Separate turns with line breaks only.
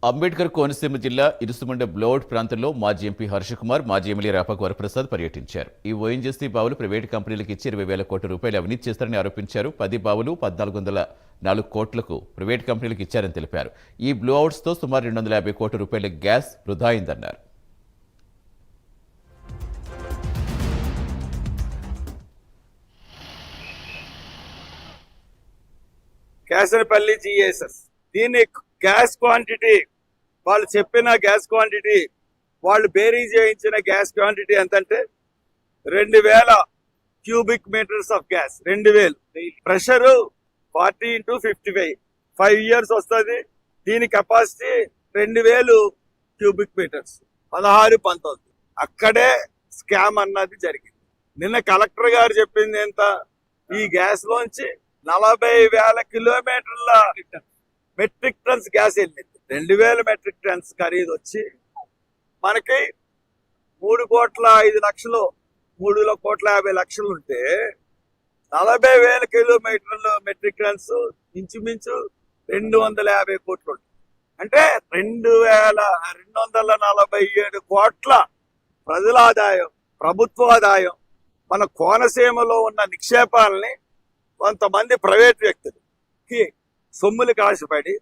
అంబేద్కర్ కోనసీమ జిల్లా ఇరుసుమండ బ్లౌడ్ ప్రాంతంలో మాజీ ఎంపీ హర్షకుమార్, మాజీ ఎమ్మెల్యే రాపాక వరప్రసాద్ పర్యటించారు. ఈ ఓఎన్జీసీ బావులు ప్రైవేటు కంపెనీలకు ఇచ్చి 20,000 కోట్ల రూపాయలు అవినీతి చేస్తారని ఆరోపించారు. 10 బావులు 1,404 కోట్లకు ప్రైవేటు కంపెనీలకు ఇచ్చారని తెలిపారు. ఈ బ్లోఅవుట్స్తో సుమారు 250 కోట్ల రూపాయల గ్యాస్ వృధా అయిందన్నారు.
కేసరపల్లి జిఎస్ఎస్ దీని గ్యాస్ క్వాంటిటీ, వాళ్ళు చెప్పిన గ్యాస్ క్వాంటిటీ, వాళ్ళు బేరీజ్ చేయించిన గ్యాస్ క్వాంటిటీ ఎంతంటే 2,000 cubic metres of gas. 2,000 pressure 40 × 55 5 years వస్తుంది. దీని కెపాసిటీ 2,000 క్యూబిక్ మీటర్స్. 16-19 అక్కడే స్కామ్ అన్నది జరిగింది. నిన్న కలెక్టర్ గారు చెప్పింది ఎంత, ఈ గ్యాస్ లోంచి 40,000 కిలోమీటర్ల మెట్రిక్ టన్స్ గ్యాస్ వెళ్ళింది. 2,000 మెట్రిక్ టన్స్ ఖరీదు వచ్చి మనకి 3,05,00,000 3,50,00,000 ఉంటే 40,000 కిలోమీటర్ల మెట్రిక్ టన్స్ ఇంచుమించు 250 కోట్లు ఉంటాయి. అంటే 2,247 కోట్ల ప్రజల ఆదాయం, ప్రభుత్వ ఆదాయం మన కోనసీమలో ఉన్న నిక్షేపాలని కొంతమంది ప్రైవేట్ వ్యక్తులకి సొమ్ములు కాసిపడి